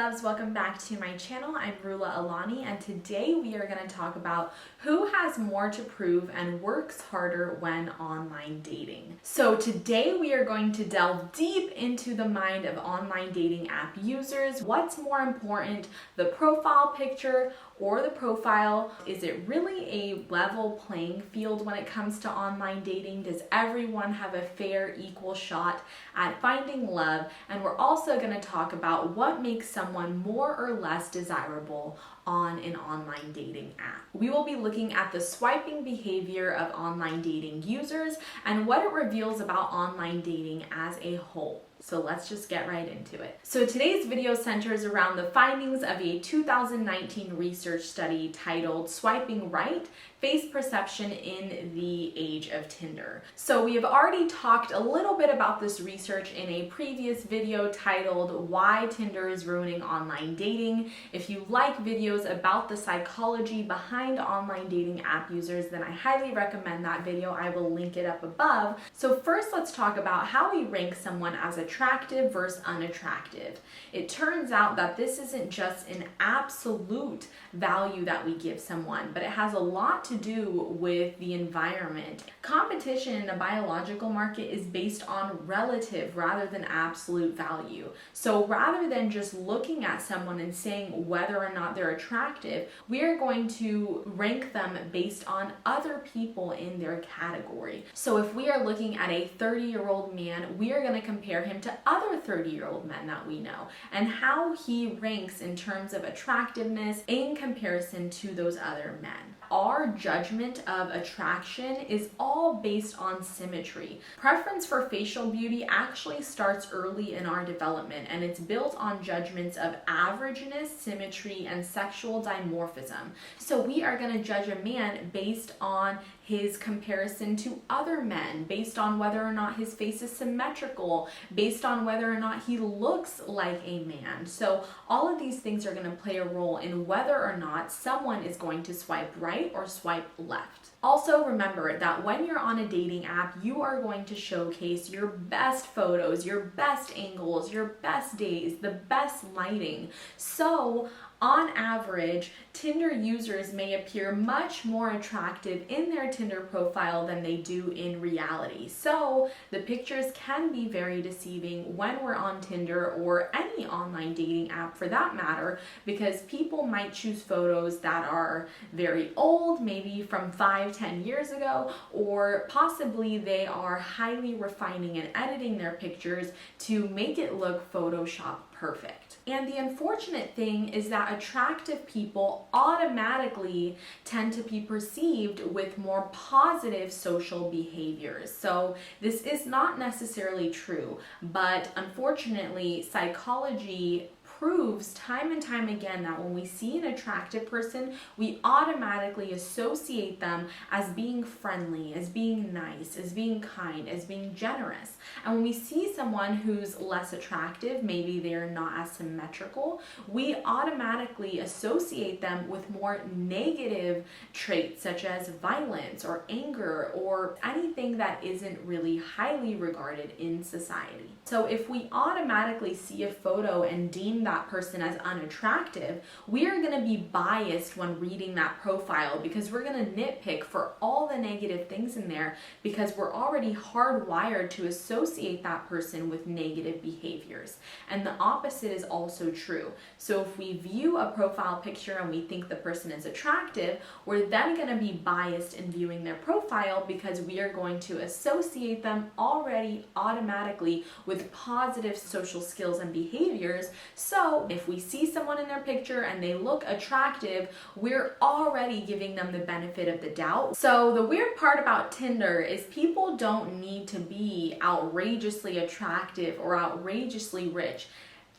loves, welcome back to my channel. I'm Rulla Alani, and today we are going to talk about who has more to prove and works harder when online dating. So today we are going to delve deep into the mind of online dating app users. What's more important, the profile picture or the profile? Is it really a level playing field when it comes to online dating? Does everyone have a fair, equal shot at finding love? And we're also going to talk about what makes someone more or less desirable on an online dating app. We will be looking at the swiping behavior of online dating users and what it reveals about online dating as a whole. So let's just get right into it. So today's video centers around the findings of a 2019 research study titled Swiping Right, Face Perception in the Age of Tinder. So we have already talked a little bit about this research in a previous video titled Why Tinder is Ruining Online Dating. If you like videos about the psychology behind online dating app users, then I highly recommend that video. I will link it up above. So first, let's talk about how we rank someone as attractive versus unattractive. It turns out that this isn't just an absolute value that we give someone, but it has a lot to do with the environment. Competition in the biological market is based on relative rather than absolute value. So rather than just looking at someone and saying whether or not they're attractive, we are going to rank them based on other people in their category. So if we are looking at a 30-year-old man, we are going to compare him to other 30-year-old men that we know and how he ranks in terms of attractiveness in comparison to those other men. Our judgment of attraction is all based on symmetry. Preference for facial beauty actually starts early in our development, and it's built on judgments of averageness, symmetry, and sexual dimorphism. So we are going to judge a man based on his comparison to other men, based on whether or not his face is symmetrical, based on whether or not he looks like a man. So all of these things are going to play a role in whether or not someone is going to swipe right or swipe left. Also remember that when you're on a dating app, you are going to showcase your best photos, your best angles, your best days, the best lighting. So on average, Tinder users may appear much more attractive in their Tinder profile than they do in reality. So the pictures can be very deceiving when we're on Tinder or any online dating app for that matter, because people might choose photos that are very old, maybe from 5-10 years ago, or possibly they are highly refining and editing their pictures to make it look Photoshop perfect. And the unfortunate thing is that attractive people automatically tend to be perceived with more positive social behaviors. So this is not necessarily true, but unfortunately, psychology proves time and time again that when we see an attractive person, we automatically associate them as being friendly, as being nice, as being kind, as being generous. And when we see someone who's less attractive, maybe they're not as symmetrical, we automatically associate them with more negative traits such as violence or anger or anything that isn't really highly regarded in society. So if we automatically see a photo and deem that person as unattractive, we are going to be biased when reading that profile because we're going to nitpick for all the negative things in there because we're already hardwired to associate that person with negative behaviors. And the opposite is also true. So if we view a profile picture and we think the person is attractive, we're then going to be biased in viewing their profile because we are going to associate them already automatically with positive social skills and behaviors. So if we see someone in their picture and they look attractive, we're already giving them the benefit of the doubt. So the weird part about Tinder is people don't need to be outrageously attractive or outrageously rich.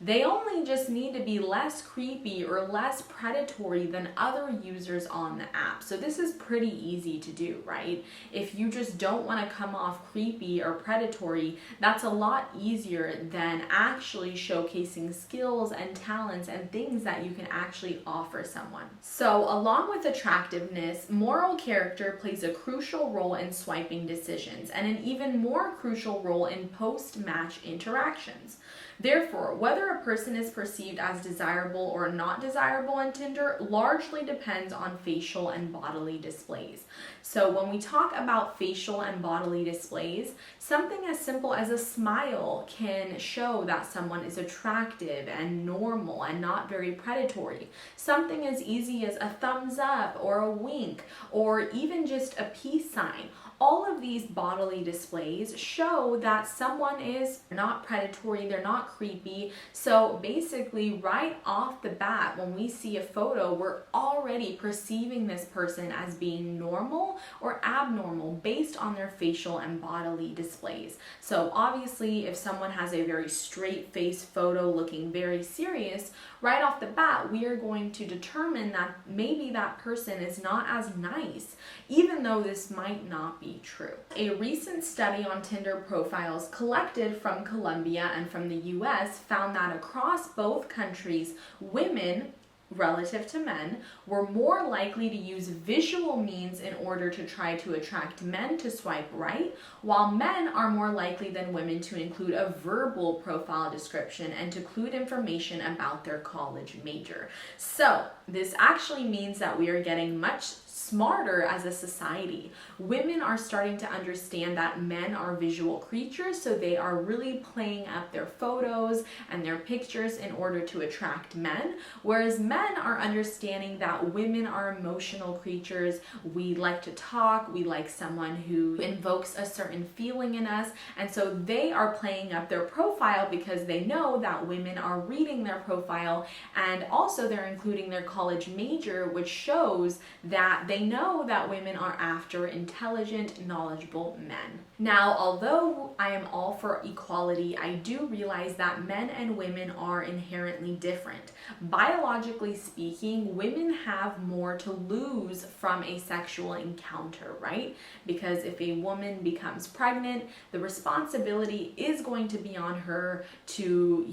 They only just need to be less creepy or less predatory than other users on the app. So this is pretty easy to do, right? If you just don't want to come off creepy or predatory, that's a lot easier than actually showcasing skills and talents and things that you can actually offer someone. So along with attractiveness, moral character plays a crucial role in swiping decisions and an even more crucial role in post-match interactions. Therefore, whether a person is perceived as desirable or not desirable on Tinder largely depends on facial and bodily displays. So when we talk about facial and bodily displays, something as simple as a smile can show that someone is attractive and normal and not very predatory. Something as easy as a thumbs up or a wink or even just a peace sign. All of these bodily displays show that someone is not predatory, they're not creepy. So basically, right off the bat, when we see a photo, we're already perceiving this person as being normal or abnormal based on their facial and bodily displays. So obviously, if someone has a very straight face photo looking very serious, right off the bat, we are going to determine that maybe that person is not as nice, even though this might not be true. A recent study on Tinder profiles collected from Colombia and from the US found that across both countries, women, relative to men, were more likely to use visual means in order to try to attract men to swipe right, while men are more likely than women to include a verbal profile description and to include information about their college major. So this actually means that we are getting much smarter as a society. Women are starting to understand that men are visual creatures, so they are really playing up their photos and their pictures in order to attract men, whereas men are understanding that women are emotional creatures. We like to talk, we like someone who invokes a certain feeling in us, and so they are playing up their profile because they know that women are reading their profile, and also they're including their college major, which shows that they know that women are after intelligent, knowledgeable men. Now, although I am all for equality, I do realize that men and women are inherently different. Biologically speaking, women have more to lose from a sexual encounter, right? Because if a woman becomes pregnant, the responsibility is going to be on her to,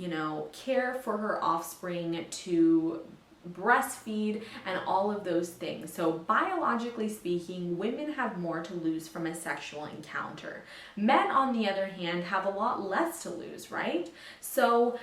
care for her offspring, to breastfeed, and all of those things. So biologically speaking, women have more to lose from a sexual encounter. Men, on the other hand, have a lot less to lose, right? So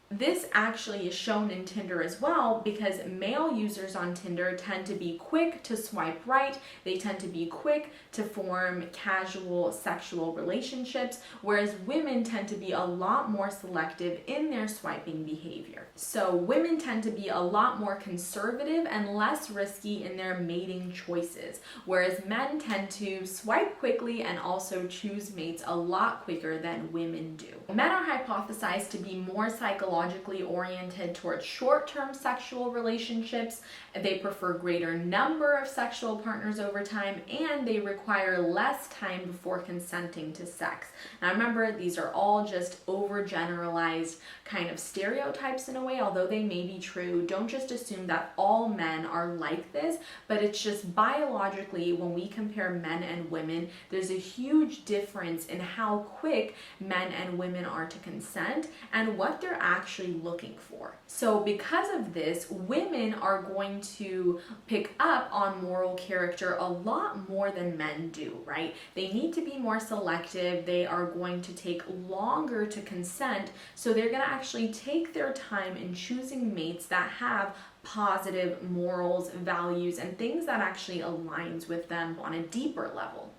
this actually is shown in Tinder as well, because male users on Tinder tend to be quick to swipe right. They tend to be quick to form casual sexual relationships, whereas women tend to be a lot more selective in their swiping behavior. So women tend to be a lot more conservative and less risky in their mating choices, whereas men tend to swipe quickly and also choose mates a lot quicker than women do. Men are hypothesized to be more psychologically oriented towards short-term sexual relationships. They prefer greater number of sexual partners over time, and they require less time before consenting to sex. Now remember, these are all just overgeneralized kind of stereotypes in a way, although they may be true. Don't just assume that all men are like this, but it's just biologically, when we compare men and women, there's a huge difference in how quick men and women are to consent and what they're actually looking for. So because of this, women are going to pick up on moral character a lot more than men do, right? They need to be more selective. They are going to take longer to consent, so they're going to actually take their time in choosing mates that have positive morals, values, and things that actually aligns with them on a deeper level.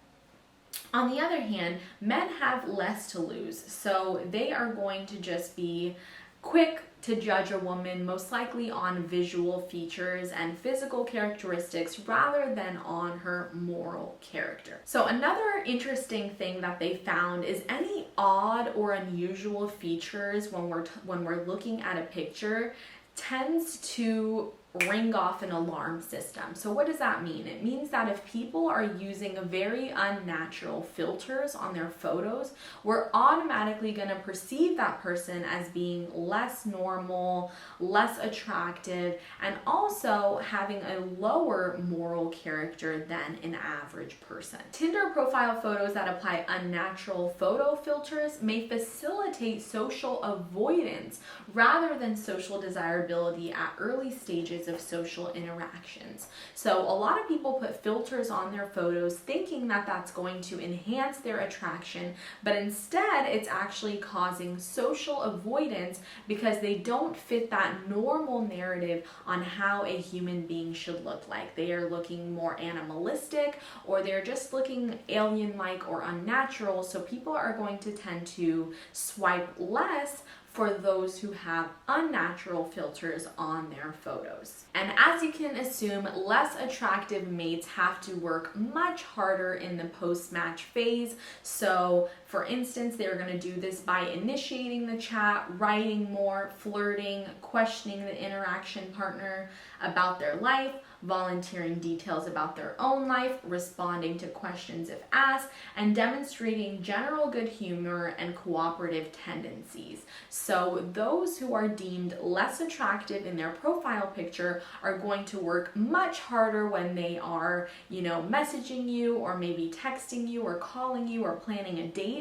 On the other hand, men have less to lose, so they are going to just be quick to judge a woman, most likely on visual features and physical characteristics rather than on her moral character. So another interesting thing that they found is any odd or unusual features when we're looking at a picture tends to ring off an alarm system. So what does that mean? It means that if people are using very unnatural filters on their photos, we're automatically going to perceive that person as being less normal, less attractive, and also having a lower moral character than an average person. Tinder profile photos that apply unnatural photo filters may facilitate social avoidance rather than social desirability at early stages perspectives of social interactions. So a lot of people put filters on their photos thinking that that's going to enhance their attraction, but instead it's actually causing social avoidance because they don't fit that normal narrative on how a human being should look like. They are looking more animalistic, or they're just looking alien-like or unnatural, so people are going to tend to swipe less for those who have unnatural filters on their photos. And as you can assume, less attractive mates have to work much harder in the post-match phase. So for instance, they're going to do this by initiating the chat, writing more, flirting, questioning the interaction partner about their life, volunteering details about their own life, responding to questions if asked, and demonstrating general good humor and cooperative tendencies. So those who are deemed less attractive in their profile picture are going to work much harder when they are, messaging you or maybe texting you or calling you or planning a date,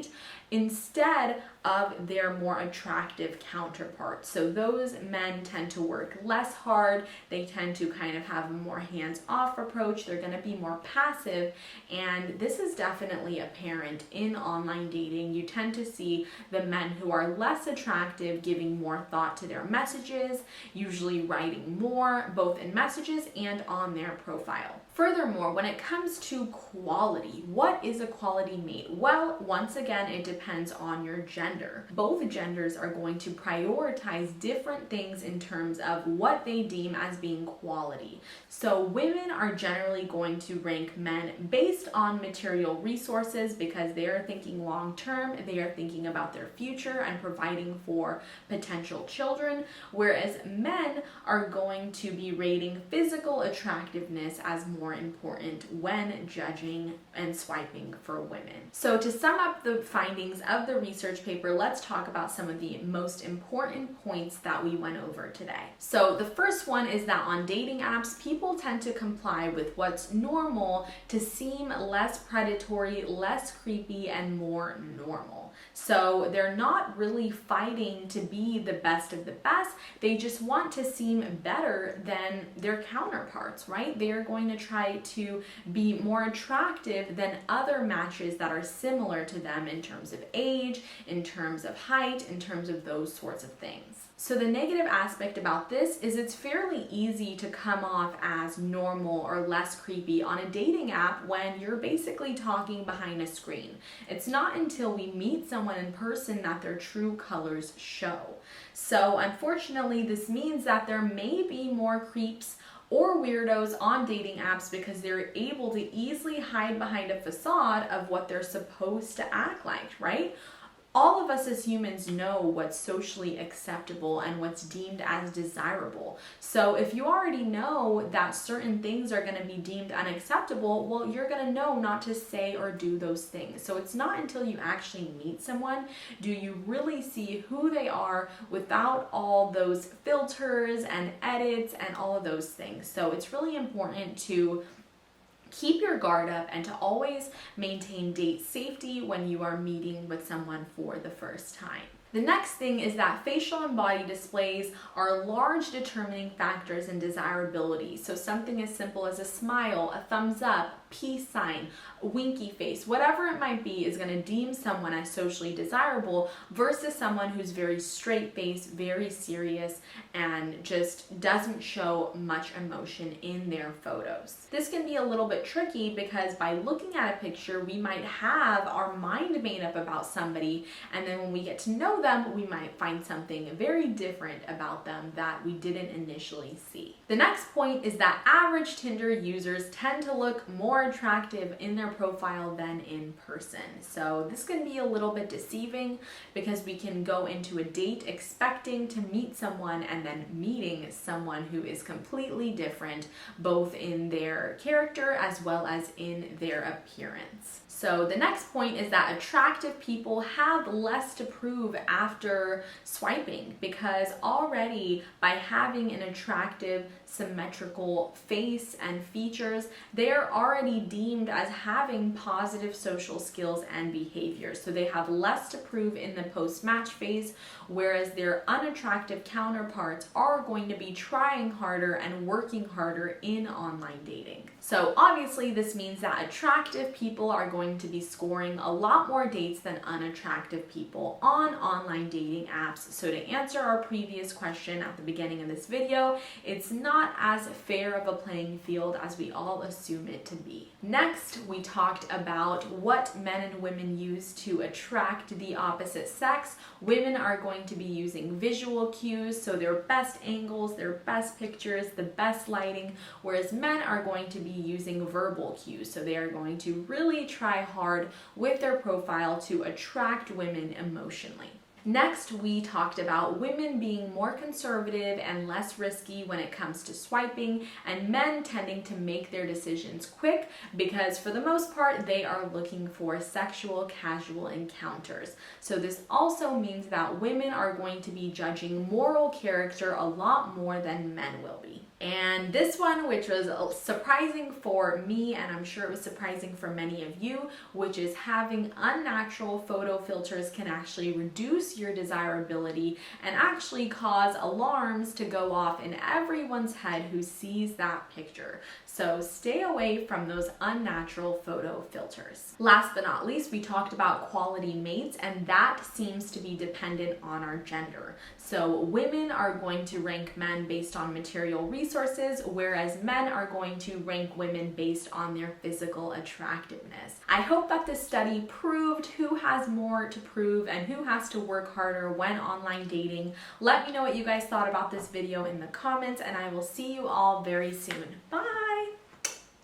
instead of their more attractive counterparts. So those men tend to work less hard. They tend to kind of have a more hands-off approach. They're going to be more passive, and this is definitely apparent in online dating. You tend to see the men who are less attractive giving more thought to their messages, usually writing more, both in messages and on their profile. Furthermore, when it comes to quality, what is a quality mate? Well, once again, it depends on your gender. Both genders are going to prioritize different things in terms of what they deem as being quality. So women are generally going to rank men based on material resources because they are thinking long term, they are thinking about their future and providing for potential children, whereas men are going to be rating physical attractiveness as more important when judging and swiping for women. So to sum up the findings of the research paper, let's talk about some of the most important points that we went over today. So the first one is that on dating apps, people tend to comply with what's normal to seem less predatory, less creepy, and more normal. So they're not really fighting to be the best of the best. They just want to seem better than their counterparts, right? They're going to try to be more attractive than other matches that are similar to them in terms of age, in terms of height, in terms of those sorts of things. So the negative aspect about this is it's fairly easy to come off as normal or less creepy on a dating app when you're basically talking behind a screen. It's not until we meet someone in person that their true colors show. So unfortunately, this means that there may be more creeps or weirdos on dating apps because they're able to easily hide behind a facade of what they're supposed to act like, right? All of us as humans know what's socially acceptable and what's deemed as desirable. So if you already know that certain things are going to be deemed unacceptable, well, you're going to know not to say or do those things. So it's not until you actually meet someone do you really see who they are without all those filters and edits and all of those things. So it's really important to keep your guard up and to always maintain date safety when you are meeting with someone for the first time. The next thing is that facial and body displays are large determining factors in desirability. So something as simple as a smile, a thumbs up, peace sign, a winky face, whatever it might be is going to deem someone as socially desirable versus someone who's very straight-faced, very serious, and just doesn't show much emotion in their photos. This can be a little bit tricky because by looking at a picture, we might have our mind made up about somebody, and then when we get to know them, we might find something very different about them that we didn't initially see. The next point is that average Tinder users tend to look more attractive in their profile than in person. So this can be a little bit deceiving because we can go into a date expecting to meet someone and then meeting someone who is completely different, both in their character as well as in their appearance. So the next point is that attractive people have less to prove after swiping, because already by having an attractive symmetrical face and features, they're already deemed as having positive social skills and behaviors. So they have less to prove in the post-match phase, whereas their unattractive counterparts are going to be trying harder and working harder in online dating. So obviously this means that attractive people are going to be scoring a lot more dates than unattractive people on online dating apps. So to answer our previous question at the beginning of this video, it's not as fair of a playing field as we all assume it to be. Next, we talked about what men and women use to attract the opposite sex. Women are going to be using visual cues, so their best angles, their best pictures, the best lighting, whereas men are going to be using verbal cues. So they are going to really try hard with their profile to attract women emotionally. Next, we talked about women being more conservative and less risky when it comes to swiping, and men tending to make their decisions quick because for the most part, they are looking for sexual casual encounters. So this also means that women are going to be judging moral character a lot more than men will be. And this one, which was surprising for me, and I'm sure it was surprising for many of you, which is having unnatural photo filters can actually reduce your desirability and actually cause alarms to go off in everyone's head who sees that picture. So stay away from those unnatural photo filters. Last but not least, we talked about quality mates, and that seems to be dependent on our gender. So women are going to rank men based on material resources, whereas men are going to rank women based on their physical attractiveness. I hope that this study proved who has more to prove and who has to work harder when online dating. Let me know what you guys thought about this video in the comments, and I will see you all very soon. Bye!